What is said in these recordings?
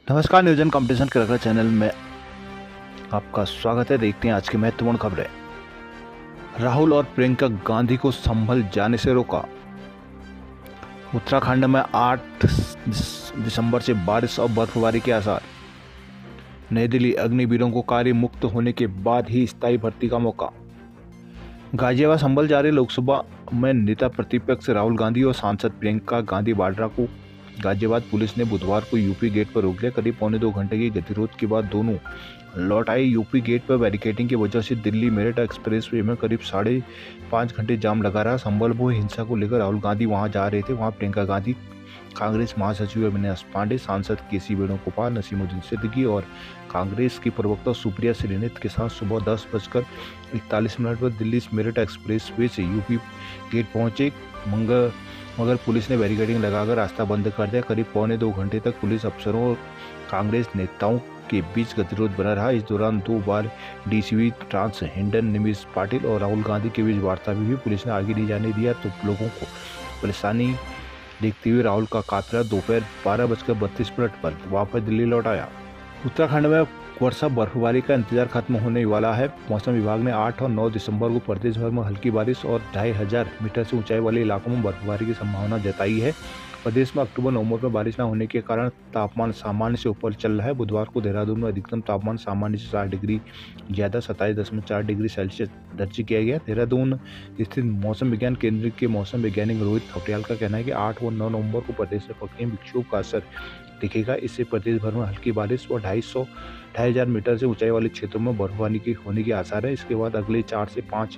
नमस्कार, नियोजन competition cricket channel में आपका स्वागत है। देखते हैं आज की महत्वपूर्ण खबरें। राहुल और प्रियंका गांधी को संभल जाने से रोका। उत्तराखंड में 8 दिसंबर से बारिश और बर्फबारी के आसार। नई दिल्ली, अग्निवीरों को कार्य मुक्त होने के बाद ही स्थायी भर्ती का मौका। गाजियाबाद संभल जा रही लोकसभा में नेता प्रतिपक्ष राहुल गांधी और सांसद प्रियंका गांधी वाड्रा को गाजियाबाद पुलिस ने बुधवार को यूपी गेट पर रोक लिया। करीब 2.25 घंटे की गतिरोध के बाद दोनों लौट आए। यूपी गेट पर बैरिकेडिंग की वजह से दिल्ली मेरठ एक्सप्रेसवे में करीब 5.5 घंटे जाम लगा रहा। संभल में हिंसा को लेकर राहुल गांधी वहां जा रहे थे। वहां प्रियंका गांधी, कांग्रेस महासचिव अविनाश पांडे, सांसद केसी वेणुगोपाल, नसीमुद्दीन सिद्दीकी और कांग्रेस की प्रवक्ता सुप्रिया श्रीनित के साथ सुबह 10:41 पर दिल्ली मेरठ एक्सप्रेसवे से यूपी गेट पहुंचे। मगर पुलिस ने बैरिकेडिंग लगाकर रास्ता बंद कर दिया। करीब 1.25 घंटे तक पुलिस अफसरों और कांग्रेस नेताओं के बीच गतिरोध बना रहा। इस दौरान 2 बार डीसीपी ट्रांस हिंडन निमिष पाटिल और राहुल गांधी के बीच वार्ता भी हुई। पुलिस ने आगे नहीं जाने दिया तो लोगों को परेशानी देखते हुए राहुल का काफिला दोपहर 12:32 पर वापस दिल्ली लौट आया। उत्तराखंड में वर्षा बर्फबारी का इंतजार खत्म होने वाला है। मौसम विभाग ने 8 और 9 दिसंबर को प्रदेश भर में हल्की बारिश और 2500 मीटर से ऊंचाई वाले इलाकों में बर्फबारी की संभावना जताई है। प्रदेश में अक्टूबर नवंबर में बारिश न होने के कारण तापमान सामान्य से ऊपर चल रहा है। बुधवार को देहरादून में अधिकतम तापमान सामान्य से 4 डिग्री ज्यादा 27.4 डिग्री सेल्सियस दर्ज किया गया। देहरादून स्थित मौसम विज्ञान केंद्र के मौसम वैज्ञानिक रोहित खटियाल का कहना है कि 8 और 9 नवंबर को प्रदेश में पश्चिमी विक्षोभ का असर दिखेगा। इससे प्रदेश भर में हल्की बारिश और 2,500 मीटर से ऊंचाई वाले क्षेत्रों में बर्फबारी होने के आसार है। इसके बाद अगले 4 से 5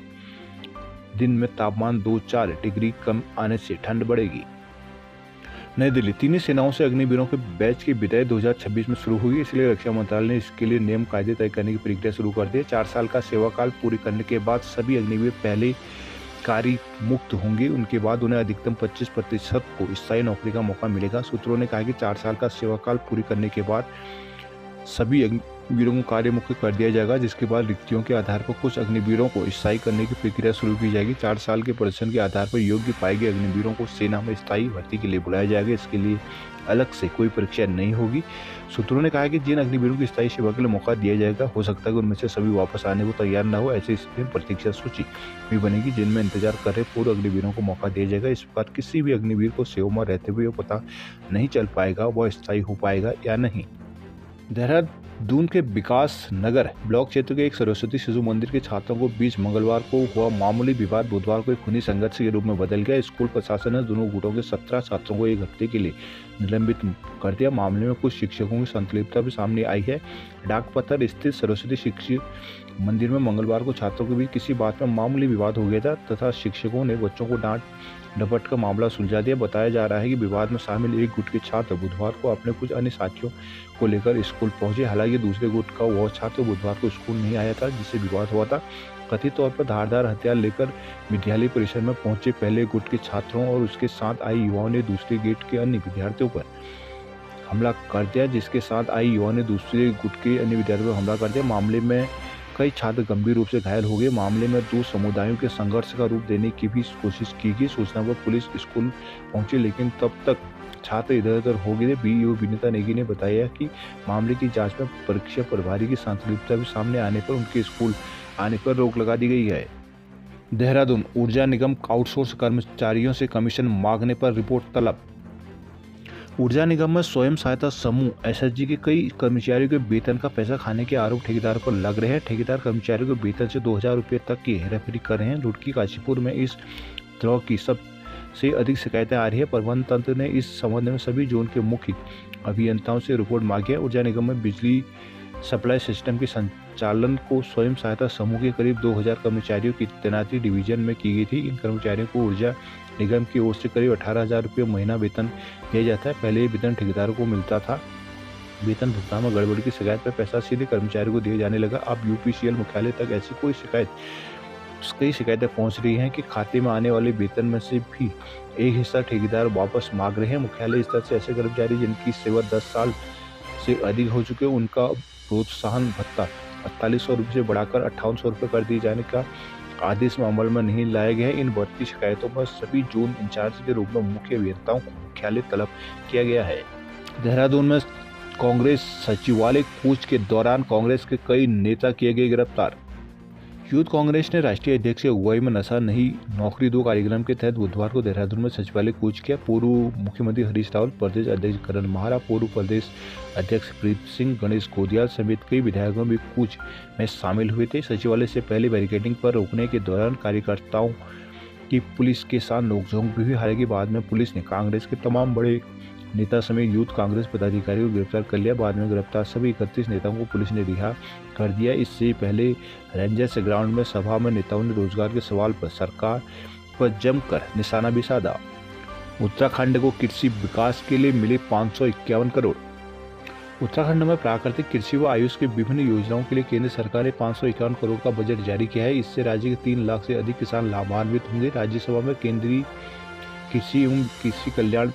दिन में तापमान 2-4 डिग्री कम आने से ठंड बढ़ेगी। नई दिल्ली, तीनों सेनाओं से अग्निवीरों के बैच की विदाई 2026 में शुरू हुई, इसलिए रक्षा मंत्रालय ने इसके लिए नियम कायदे तय करने की प्रक्रिया शुरू कर दी। 4 साल का सेवाकाल पूरी करने के बाद सभी अग्निवीर पहले कार्य मुक्त होंगे। उनके बाद उन्हें अधिकतम 25% को स्थायी नौकरी का मौका मिलेगा। सूत्रों ने कहा कि 4 साल का सेवाकाल पूरी करने के बाद सभी अग्निवीरों को कार्य मुक्त कर दिया जाएगा, जिसके बाद रिक्तियों के आधार पर कुछ अग्निवीरों को स्थायी करने की प्रक्रिया शुरू की जाएगी। 4 साल के प्रदर्शन के आधार पर योग्य पाए गए अग्निवीरों को सेना में स्थायी भर्ती के लिए बुलाया जाएगा। इसके लिए अलग से कोई परीक्षा नहीं होगी। सूत्रों ने कहा कि जिन अग्निवीरों की स्थायी सेवा के लिए मौका दिया जाएगा, हो सकता है कि उनमें से सभी वापस आने को तैयार न हो। ऐसे स्थिति में प्रतीक्षा सूची भी बनेगी जिनमें इंतजार कर रहे पूर्व अग्निवीरों को मौका दिया जाएगा। इस बात किसी भी अग्निवीर को सेवा में रहते हुए पता नहीं चल पाएगा वह स्थायी हो पाएगा या नहीं। देहरादून के विकास नगर ब्लॉक क्षेत्र के एक सरस्वती शिशु मंदिर के छात्रों को बीच मंगलवार को हुआ मामूली विवाद बुधवार को एक खूनी संघर्ष के रूप में बदल गया। स्कूल प्रशासन ने दोनों गुटों के 17 छात्रों को 1 हफ्ते के लिए निलंबित कर दिया। मामले में कुछ शिक्षकों की संलिप्तता भी सामने आई है। डाकपत्थर स्थित सरस्वती शिक्षु मंदिर में मंगलवार को छात्रों के बीच किसी बात में मामूली विवाद हो गया था तथा शिक्षकों ने बच्चों को डांट डपट का मामला सुलझा दिया। बताया जा रहा है कि विवाद में शामिल एक गुट के छात्र बुधवार को अपने कुछ अन्य साथियों को लेकर स्कूल पहुंचे। हालांकि दूसरे गुट का वह छात्र बुधवार को स्कूल नहीं आया था जिससे विवाद हुआ था। कथित तौर पर धारदार हथियार लेकर विद्यालय परिसर में पहुंचे पहले गुट के छात्रों और उसके साथ आई युवाओं ने दूसरे गेट के अन्य विद्यार्थियों पर हमला कर दिया, जिसके साथ आई युवाओं ने दूसरे गुट के अन्य विद्यार्थियों पर हमला कर दिया। मामले में कई छात्र गंभीर रूप से घायल हो गए। मामले में 2 समुदायों के संघर्ष का रूप देने की भी कोशिश की गई। सूचना पर पुलिस स्कूल पहुंची लेकिन तब तक छात्र इधर उधर हो गए। बीईओ विनीता नेगी ने बताया कि मामले की जांच में परीक्षा प्रभारी की संलिप्तता भी सामने आने पर उनके स्कूल आने पर रोक लगा दी गई है। देहरादून, ऊर्जा निगम आउटसोर्स कर्मचारियों से कमीशन मांगने पर रिपोर्ट तलब। ऊर्जा निगम में स्वयं सहायता समूह एसएचजी के कई कर्मचारियों के वेतन का पैसा खाने के आरोप ठेकेदार पर लग रहे हैं। ठेकेदार कर्मचारियों के वेतन से 2000 रुपये तक की हेराफेरी कर रहे हैं। रुड़की काशीपुर में इस तरह की सबसे अधिक शिकायतें आ रही है। प्रबंधन तंत्र ने इस संबंध में सभी जोन के मुख्य अभियंताओं से रिपोर्ट मांगी है। ऊर्जा निगम में बिजली सप्लाई सिस्टम के संचालन को स्वयं सहायता समूह के करीब 2000 कर्मचारियों की तैनाती डिवीजन में की गई थी। इन कर्मचारियों को ऊर्जा निगम की ओर से करीब 18,000 रुपये महीना वेतन दिया जाता है। पहले ये वेतन ठेकेदारों को मिलता था। वेतन भुगतान में गड़बड़ी की शिकायत पर पैसा सीधे कर्मचारियों को दिए जाने लगा। अब यूपीसीएल मुख्यालय तक ऐसी कई शिकायतें पहुंच रही हैं कि खाते में आने वाले वेतन में से भी एक हिस्सा ठेकेदार वापस मांग रहे हैं। मुख्यालय स्तर से ऐसे कर्मचारी जिनकी सेवा 10 साल से अधिक हो चुके, उनका प्रोत्साहन भत्ता 4800 रुपये से बढ़ाकर 5800 रुपये कर दिए जाने का आदेश में अमल में नहीं लाया गया है। इन बढ़ती शिकायतों पर सभी जोन इंचार्ज के रूप में मुख्य अभियंताओं को मुख्यालय तलब किया गया है। देहरादून में कांग्रेस सचिवालय कूच के दौरान कांग्रेस के कई नेता किए गए गिरफ्तार। यूथ कांग्रेस ने राष्ट्रीय अध्यक्ष की अगुवाई में नशा नहीं नौकरी दो कार्यक्रम के तहत बुधवार को देहरादून में सचिवालय कूच किया। पूर्व मुख्यमंत्री हरीश रावत, प्रदेश अध्यक्ष करण महारा, पूर्व प्रदेश अध्यक्ष प्रीत सिंह, गणेश गोदियाल समेत कई विधायकों भी कूच में शामिल हुए थे। सचिवालय से पहले बैरिकेडिंग पर रोकने के दौरान कार्यकर्ताओं की पुलिस के साथ नोकझोंक भी हुई। हालांकि बाद में पुलिस ने कांग्रेस के तमाम बड़े नेता समेत यूथ कांग्रेस पदाधिकारियों को गिरफ्तार कर लिया। बाद में गिरफ्तार सभी 31 नेताओं को पुलिस ने रिहा कर दिया। इससे पहले रेंजर्स ग्राउंड में सभा में नेताओं ने रोजगार के सवाल पर सरकार पर जमकर निशाना भी साधा। उत्तराखंड को कृषि विकास के लिए मिले 551 करोड़। उत्तराखंड में प्राकृतिक कृषि व आयुष की विभिन्न योजनाओं के लिए केंद्र सरकार ने 551 करोड़ का बजट जारी किया है। इससे राज्य के 3 लाख से अधिक किसान लाभान्वित होंगे। राज्यसभा में केंद्रीय कृषि एवं कृषि कल्याण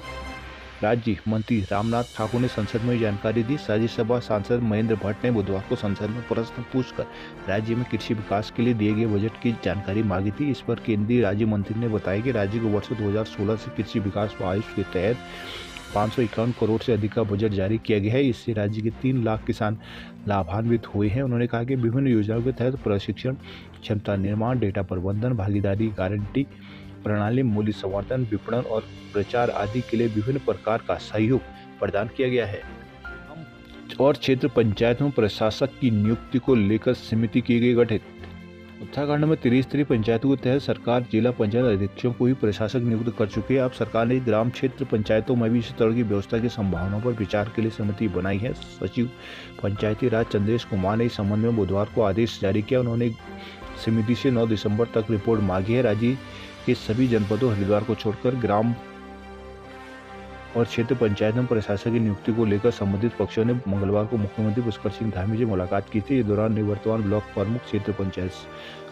राज्य मंत्री रामनाथ ठाकुर ने संसद में जानकारी दी। राज्यसभा सांसद महेंद्र भट्ट ने बुधवार को संसद में प्रश्न पूछकर राज्य में कृषि विकास के लिए दिए गए बजट की जानकारी मांगी थी। इस पर केंद्रीय राज्य मंत्री ने बताया कि राज्य को वर्ष 2016 से कृषि विकास व आयुष के तहत 551 करोड़ से अधिक का बजट जारी किया गया है। इससे राज्य के 3 लाख किसान लाभान्वित हुए हैं। उन्होंने कहा कि विभिन्न योजनाओं के तहत प्रशिक्षण, क्षमता निर्माण, डेटा प्रबंधन, भागीदारी गारंटी प्रणाली, मूल्य संवर्धन, विपणन और प्रचार आदि के लिए विभिन्न प्रकार का सहयोग प्रदान किया गया है। और क्षेत्र पंचायत में प्रशासक की नियुक्ति को लेकर समिति की गई गठित। उत्तराखंड में 30 स्तरीय पंचायतों के तहत सरकार जिला पंचायत अध्यक्षों को ही प्रशासक नियुक्त कर चुकी है। अब सरकार ने ग्राम क्षेत्र पंचायतों में भी इस तरह की व्यवस्था की संभावनाओं पर विचार के लिए समिति बनाई है। सचिव पंचायती राज चंद्रेश कुमार ने इस संबंध में बुधवार को आदेश जारी किया। उन्होंने समिति से 9 दिसंबर तक रिपोर्ट मांगी है। राज्य के सभी जनपदों हरिद्वार को छोड़कर ग्राम और क्षेत्र पंचायत में प्रशासक की नियुक्ति को लेकर संबंधित पक्षों ने मंगलवार को मुख्यमंत्री पुष्कर सिंह धामी से मुलाकात की थी। इस दौरान निवर्तमान ब्लॉक प्रमुख, क्षेत्र पंचायत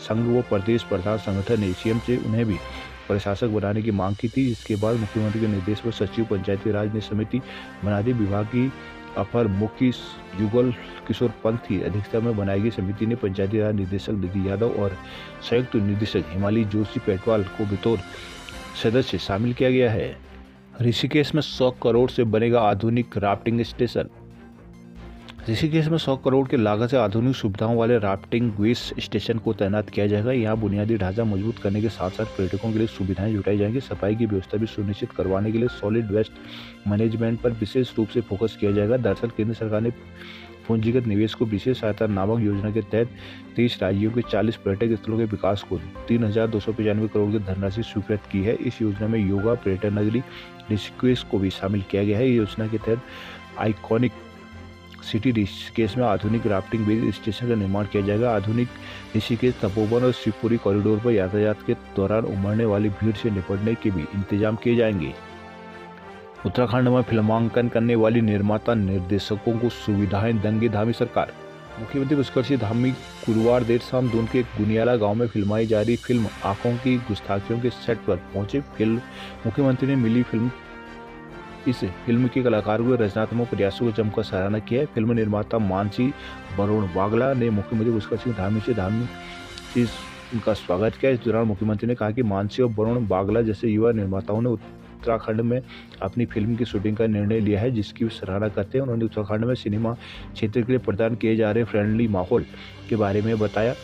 संघ व प्रदेश प्रधान संगठन ने सीएम से उन्हें भी प्रशासक बनाने की मांग की थी। इसके बाद मुख्यमंत्री के निर्देश पर सचिव पंचायती राज ने समिति बना दी। विभाग की अपर मुख्य युगल किशोर पंत की अध्यक्षता में बनाई गई समिति ने पंचायती राज निदेशक निधि यादव और संयुक्त निदेशक हिमाली जोशी पेटवाल को बतौर सदस्य शामिल किया गया है। ऋषिकेश में 100 करोड़ से बनेगा आधुनिक राफ्टिंग स्टेशन। ऋषिकेश में 100 करोड़ की लागत से आधुनिक सुविधाओं वाले राफ्टिंग वेस स्टेशन को तैनात किया जाएगा। यहाँ बुनियादी ढांचा मजबूत करने के साथ साथ पर्यटकों के लिए सुविधाएं जुटाई जाएंगी। सफाई की व्यवस्था भी सुनिश्चित करवाने के लिए सॉलिड वेस्ट मैनेजमेंट पर विशेष रूप से फोकस किया जाएगा। दरअसल केंद्र सरकार ने पूंजीगत निवेश को विशेष सहायता नामक योजना के तहत 30 राज्यों के 40 पर्यटक स्थलों के विकास को 3,295 करोड़ की धनराशि स्वीकृत की है। इस योजना में योगा पर्यटन नगरी ऋषिकेश को भी शामिल किया गया है। योजना के तहत आइकॉनिक सिटी ऋषिकेश में आधुनिक राफ्टिंग बेस स्टेशन का निर्माण किया जाएगा। आधुनिक ऋषिकेश, तपोवन और शिवपुरी कॉरिडोर पर यातायात के दौरान उमड़ने वाली भीड़ से निपटने के भी इंतजाम किए जाएंगे। उत्तराखंड में फिल्मांकन करने वाली निर्माता निर्देशकों को सुविधाएं देंगी धामी सरकार। मुख्यमंत्री पुष्कर सिंह धामी गुरुवार देर शाम दून के गुनियाला गांव में फिल्माई जा रही फिल्म आंखों की गुस्ताखियों के सेट पर पहुंचे। मुख्यमंत्री ने मिली इस फिल्म के कलाकारों के रचनात्मक प्रयासों को जमकर सराहना किया है। फिल्म निर्माता मानसी वरुण बागला ने मुख्यमंत्री पुष्कर सिंह धामी से उनका स्वागत किया। इस दौरान मुख्यमंत्री ने कहा कि मानसी और वरुण बागला जैसे युवा निर्माताओं ने उत्तराखंड में अपनी फिल्म की शूटिंग का निर्णय लिया है, जिसकी वे सराहना करते हैं। उन्होंने उत्तराखंड में सिनेमा क्षेत्र के लिए प्रदान किए जा रहे फ्रेंडली माहौल के बारे में बताया।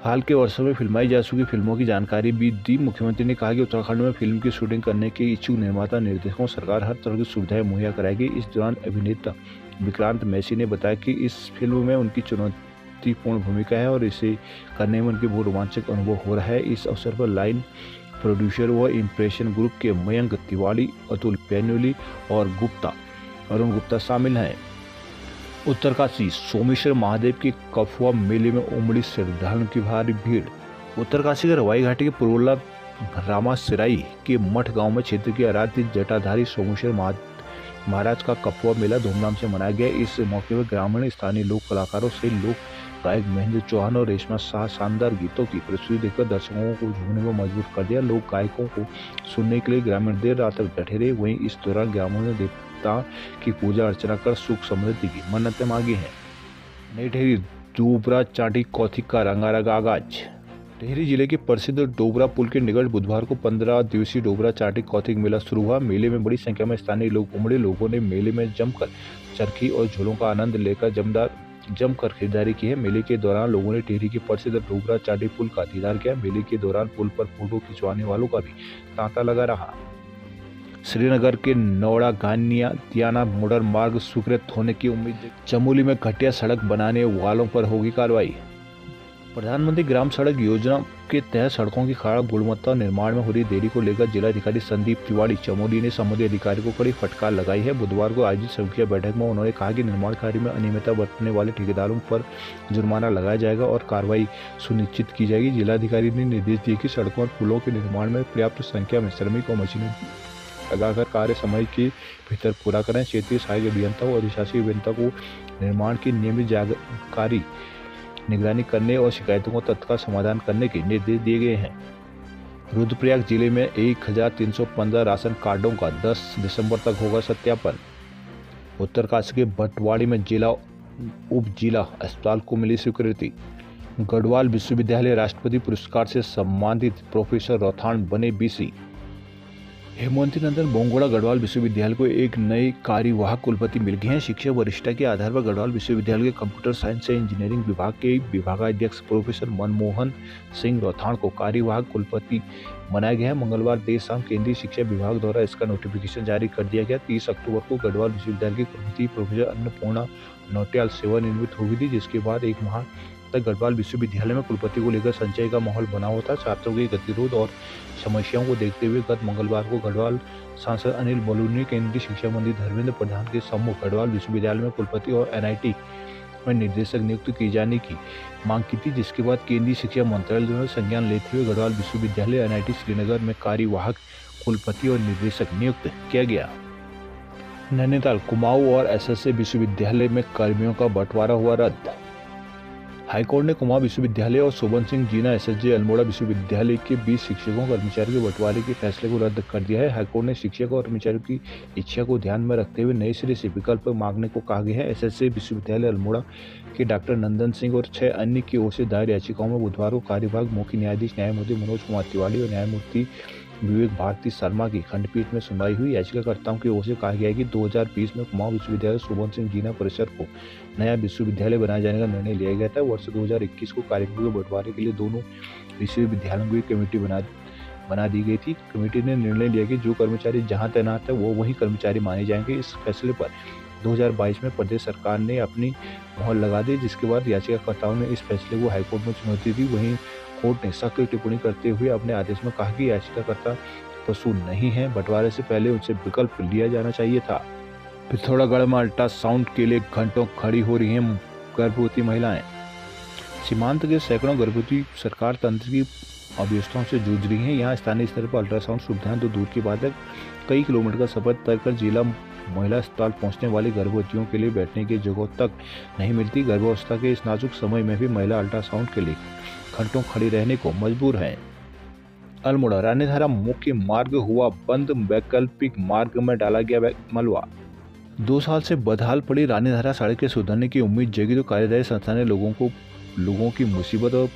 हाल के वर्षों में फिल्माई जा चुकी फिल्मों की जानकारी भी दी। मुख्यमंत्री ने कहा कि उत्तराखंड में फिल्म की शूटिंग करने के इच्छुक निर्माता निर्देशकों सरकार हर तरह की सुविधाएं मुहैया कराएगी। इस दौरान अभिनेता विक्रांत मैसी ने बताया कि इस फिल्म में उनकी चुनौतीपूर्ण भूमिका है और इसे करने में उनके बहुत रोमांचक अनुभव हो रहा है। इस अवसर पर लाइन प्रोड्यूसर व इम्प्रेशन ग्रुप के मयंक तिवारी, अतुल पैन्योली और अरुण गुप्ता शामिल हैं। उत्तरकाशी सोमेश्वर महादेव के कफुआ मेले में उमड़ी श्रद्धालुओं की भारी भीड़। उत्तरकाशी के रवाई घाटी के पुरोला रामासिराई के मठ गांव में क्षेत्र के आराध्य जटाधारी सोमेश्वर महाराज का कफुआ मेला धूमधाम से मनाया गया। इस मौके पर ग्रामीण, स्थानीय लोक कलाकारों से लोक गायक महेंद्र चौहान और रेशमा शाह शानदार गीतों की प्रस्तुति देकर दर्शकों को झूमने में मजबूर कर दिया। लोक गायकों को सुनने के लिए ग्रामीण देर रात तक बैठे रहे। वहीं इस दौरान ग्रामीणों ने देवता की पूजा अर्चना कर सुख समृद्धि की मन्नतें मांगी हैं। नई ढेरी दूबरा चाटी कौथिक का रंगारंग आगाज। टिहरी जिले के प्रसिद्ध डोबरा पुल के निकट बुधवार को 15 दिवसीय डोबरा चाटी कौतिक मेला शुरू हुआ। मेले में बड़ी संख्या में स्थानीय लोग उमड़े। लोगों ने मेले में जमकर चरखी और झूलों का आनंद लेकर जमकर खरीदारी की है। मेले के दौरान लोगों ने टिहरी के प्रसिद्ध डोबरा चाटी पुल का दीदार किया। मेले के दौरान पुल पर फोटो खिंचवाने वालों का भी तांता लगा रहा। श्रीनगर के नौड़ा गानिया तियाना मोटर मार्ग स्वीकृत होने की उम्मीद। चमोली में घटिया सड़क बनाने वालों पर होगी कार्रवाई। प्रधानमंत्री ग्राम सड़क योजना के तहत सड़कों की खराब गुणवत्ता और निर्माण में हो रही देरी को लेकर जिलाधिकारी संदीप तिवारी चमोली ने संबंधित अधिकारी को कड़ी फटकार लगाई है। बुधवार को आयोजित समीक्षा बैठक में उन्होंने कहा कि निर्माण कार्य में अनियमितता बरतने वाले ठेकेदारों पर जुर्माना लगाया जाएगा और कार्रवाई सुनिश्चित की जाएगी। जिलाधिकारी ने निर्देश दिए कि सड़कों और पुलों के निर्माण में पर्याप्त संख्या में श्रमिक और मशीनें लगाकर कार्य समय के भीतर पूरा करें। क्षेत्रीय सहायक अभियंता और अधिशासी अभियंता को निर्माण की नियमित जानकारी निगरानी करने और शिकायतों को तत्काल समाधान करने के निर्देश दिए गए हैं। रुद्रप्रयाग जिले में 1315 राशन कार्डों का 10 दिसंबर तक होगा सत्यापन। उत्तरकाशी के भटवाड़ी में जिला उप जिला अस्पताल को मिली स्वीकृति। गढ़वाल विश्वविद्यालय राष्ट्रपति पुरस्कार से सम्मानित प्रोफेसर रौथान बने बीसी। हेमवती नंदन बोंगोड़ा गढ़वाल विश्वविद्यालय को एक नई कार्यवाहक कुलपति मिल गए हैं। शिक्षा वरिष्ठता के आधार पर गढ़वाल विश्वविद्यालय के कंप्यूटर साइंस एंड इंजीनियरिंग विभाग के विभागाध्यक्ष प्रोफेसर मनमोहन सिंह रौथान को कार्यवाहक कुलपति बनाया गया है। मंगलवार देर शाम केंद्रीय शिक्षा विभाग द्वारा इसका नोटिफिकेशन जारी कर दिया गया। 30 अक्टूबर को गढ़वाल विश्वविद्यालय की कुलपति प्रोफेसर अन्नपूर्णा नौटियाल सेवानिवृत्त हुई थी, जिसके बाद एक माह तक गढ़वाल विश्वविद्यालय में कुलपति को लेकर संशय का माहौल बना हुआ था। छात्रों के गतिरोध और समस्याओं को देखते हुए गत मंगलवार को गढ़वाल सांसद अनिल बलूनी ने केंद्रीय शिक्षा मंत्री धर्मेंद्र प्रधान के सम्मुख गढ़वाल विश्वविद्यालय में कुलपति और एनआईटी में निदेशक नियुक्त किए जाने की मांग की थी, जिसके बाद केंद्रीय शिक्षा मंत्रालय द्वारा संज्ञान लेते हुए गढ़वाल विश्वविद्यालय एनआईटी श्रीनगर में कार्यवाहक कुलपति और निदेशक नियुक्त किया गया। नैनीताल कुमाऊं और एसएसए विश्वविद्यालय में कर्मियों का बंटवारा हुआ रद्द। हाईकोर्ट ने कुमाऊं विश्वविद्यालय और शोभन सिंह जीना एसएसजे अल्मोड़ा विश्वविद्यालय के 20 शिक्षकों और कर्मचारियों के बंटवारे के फैसले को रद्द कर दिया है। हाईकोर्ट ने शिक्षकों और कर्मचारियों की इच्छा को ध्यान में रखते हुए नए सिरे से विकल्प मांगने को कहा गया है। एसएसजे विश्वविद्यालय अल्मोड़ा के डॉक्टर नंदन सिंह और 6 अन्य की ओर से दायर याचिकाओं में बुधवार को कार्यवाहक मुख्य न्यायाधीश न्यायमूर्ति मनोज कुमार तिवारी और न्यायमूर्ति विवेक भारती शर्मा की खंडपीठ में सुनवाई हुई। याचिकाकर्ताओं की ओर से कहा गया है कि 2020 में कुमाऊं विश्वविद्यालय शोभन सिंह जीना परिसर को नया विश्वविद्यालय बनाए जाने का निर्णय लिया गया था। वर्ष 2021 को कार्यक्रम के बंटवारे के लिए दोनों विश्वविद्यालयों की कमेटी बना दी गई थी। कमेटी ने निर्णय लिया कि जो कर्मचारी जहां तैनात है वो वही कर्मचारी माने जाएंगे। इस फैसले पर 2022 में प्रदेश सरकार ने अपनी मोहर लगा दी, जिसके बाद याचिकाकर्ताओं ने इस फैसले को हाईकोर्ट में चुनौती दी। वहीं कोर्ट ने सख्त टिप्पणी करते हुए अपने आदेश में कहा कि याचिकाकर्ता कसूर नहीं है, बंटवारे से पहले उनसे विकल्प लिया जाना चाहिए था। पिथौरागढ़ में अल्ट्रासाउंड के लिए घंटों खड़ी हो रही हैं गर्भवती महिलाएं। सीमांत के सैकड़ों गर्भवती सरकार तंत्र की अव्यवस्थाओं से जूझ रही हैं। यहाँ स्थानीय स्तर पर अल्ट्रासाउंड सुविधाएं तो दूर की बात है, कई किलोमीटर का सफर तय कर जिला महिला अस्पताल पहुंचने वाली गर्भवतियों के लिए बैठने की जगह तक नहीं मिलती। गर्भावस्था के इस नाजुक समय में भी महिला अल्ट्रासाउंड के लिए घंटों खड़ी रहने को मजबूर हैं। अल्मोड़ा रानीधारा मुख्य मार्ग हुआ बंद, वैकल्पिक मार्ग में डाला गया मलबा। 2 साल से बदहाल पड़ी रानीधारा सड़क के सुधरने की उम्मीद जगी तो कार्यदायी संस्था ने लोगों की मुसीबत और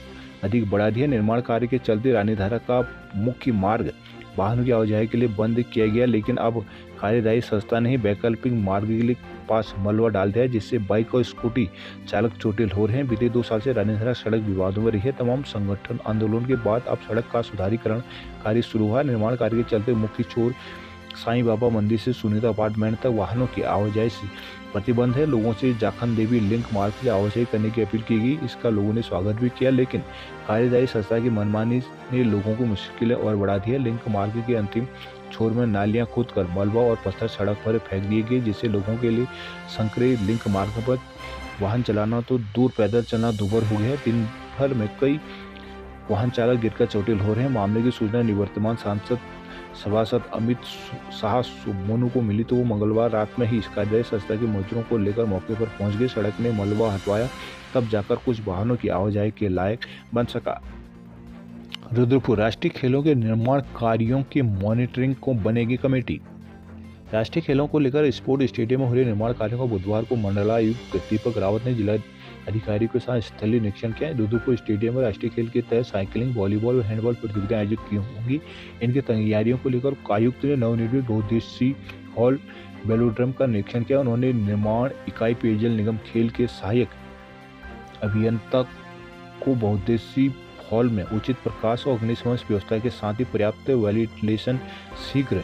अधिक बढ़ा दी है। निर्माण कार्य के चलते रानीधारा का मुख्य मार्ग वाहनों की आवाजाही के लिए बंद किया गया, लेकिन अब कार्यदायी संस्था ने ही वैकल्पिक मार्ग के लिए पास मलबा डाल दिया है, जिससे बाइक और स्कूटी चालक चोटिल हो रहे हैं। बीते 2 साल से रानीधारा सड़क विवादों में रही है। तमाम संगठन आंदोलन के बाद अब सड़क का सुधारीकरण कार्य शुरू हुआ। निर्माण कार्य के चलते मुख्य छोर साईं बाबा मंदिर से सुनीता अपार्टमेंट तक वाहनों की आवाजाही से प्रतिबंध है। लोगों से जाखन देवी लिंक मार्ग से आवाजाही करने की अपील की गई। इसका लोगों ने स्वागत भी किया, लेकिन कार्यदायी संस्था की मनमानी ने लोगों को मुश्किलें और बढ़ा दी है। लिंक मार्ग के अंतिम छोर में नालियां खोदकर मलबा और पत्थर सड़क पर फेंक दिए गए, जिससे लोगों के लिए संकरे लिंक मार्ग पर वाहन चलाना तो दूर पैदल चलना दुभर हो गया है। दिन भर में कई वाहन चालक गिरकर चोटिल हो रहे हैं। मामले की सूचना निवर्तमान सांसद सभासद अमित शाह मोनू को मिली तो वो मंगलवार रात में ही इस कार्यदायी संस्था के मजदूरों को लेकर मौके पर पहुंच गए। सड़क ने मलबा हटवाया, तब जाकर कुछ वाहनों की आवाजाही के लायक बन सका। रुद्रपुर राष्ट्रीय खेलों के निर्माण कार्यों की मॉनिटरिंग को बनेगी कमेटी। राष्ट्रीय खेलों को लेकर स्पोर्ट स्टेडियम में हो रहे निर्माण कार्यों को बुधवार को मंडलायुक्त दीपक रावत ने अधिकारियों के साथ स्थलीय निरीक्षण किया। रुद्रपुर स्टेडियम में राष्ट्रीय खेल के तहत साइकिलिंग, वॉलीबॉल और हैंडबॉल प्रतियोगिताएं आयोजित की होंगी। इनकी तैयारियों को लेकर आयुक्त ने नवनिर्मित बहुउद्देशीय हॉल वेलोड्रम का निरीक्षण किया। उन्होंने निर्माण इकाई पेयजल निगम खेल के सहायक अभियंता को बहुउद्देशीय हॉल में उचित प्रकाश और अग्निशमन व्यवस्था के साथ ही पर्याप्त वेंटिलेशन शीघ्र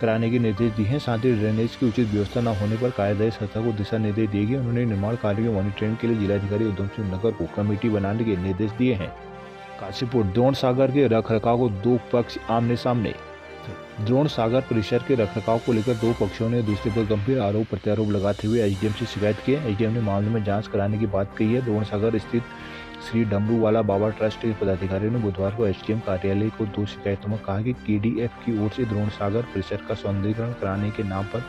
कराने के निर्देश दिए हैं। साथ ही ड्रेनेज की उचित व्यवस्था न होने पर कार्यदायी संस्था को दिशा निर्देश दिए गए। उन्होंने निर्माण कार्य की मॉनिटरिंग के लिए जिलाधिकारी उधम सिंह नगर को कमेटी बनाने के निर्देश दिए हैं। काशीपुर द्रोण सागर के रखरखाव को दो पक्ष आमने सामने। द्रोण सागर परिसर के रखरखाव को लेकर दो पक्षों ने दूसरे पर गंभीर आरोप प्रत्यारोप लगाते हुए एसडीएम से शिकायत की है। एसडीएम ने मामले में जांच कराने की बात कही है। द्रोण सागर स्थित श्री डमरूवाला बाबा ट्रस्ट के पदाधिकारियों ने बुधवार को एसडीएम कार्यालय को दो शिकायतों में कहा कि केडीएफ की ओर से द्रोण सागर परिसर का सौंदर्यीकरण कराने के नाम पर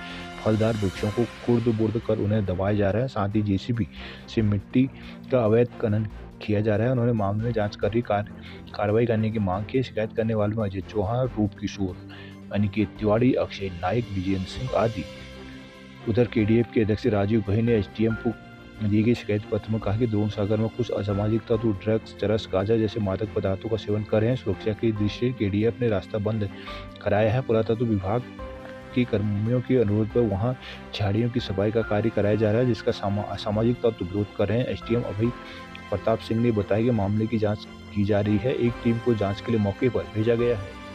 फलदार वृक्षों को कुर्द-बुर्द कर उन्हें दबाया जा रहा है। साथ ही जेसीबी से मिट्टी का अवैध खनन किया जा रहा है। उन्होंने मामले में जांच कर कार्रवाई करने की मांग की। शिकायत करने वालों में अजय चौहान, रूप किशोर, अनिकेत तिवारी, अक्षय नायक, विजेंद्र सिंह आदि। उधर केडीएफ के अध्यक्ष राजीव भाई ने एसडीएम को दिए गए शिकायत पत्र में कहा कि द्रोण सागर में कुछ असामाजिक तत्व ड्रग्स, चरस, गांजा जैसे मादक पदार्थों का सेवन कर रहे हैं। सुरक्षा के दृष्टि केडीएफ ने रास्ता बंद कराया है। पुरातत्व विभाग के कर्मियों के अनुरोध पर वहां झाड़ियों की सफाई का कार्य कराया जा रहा है, जिसका असामाजिक तत्व विरोध कर रहे हैं। एसडीएम अभय प्रताप सिंह ने बताया कि मामले की जांच की जा रही है। एक टीम को जांच के लिए मौके पर भेजा गया है।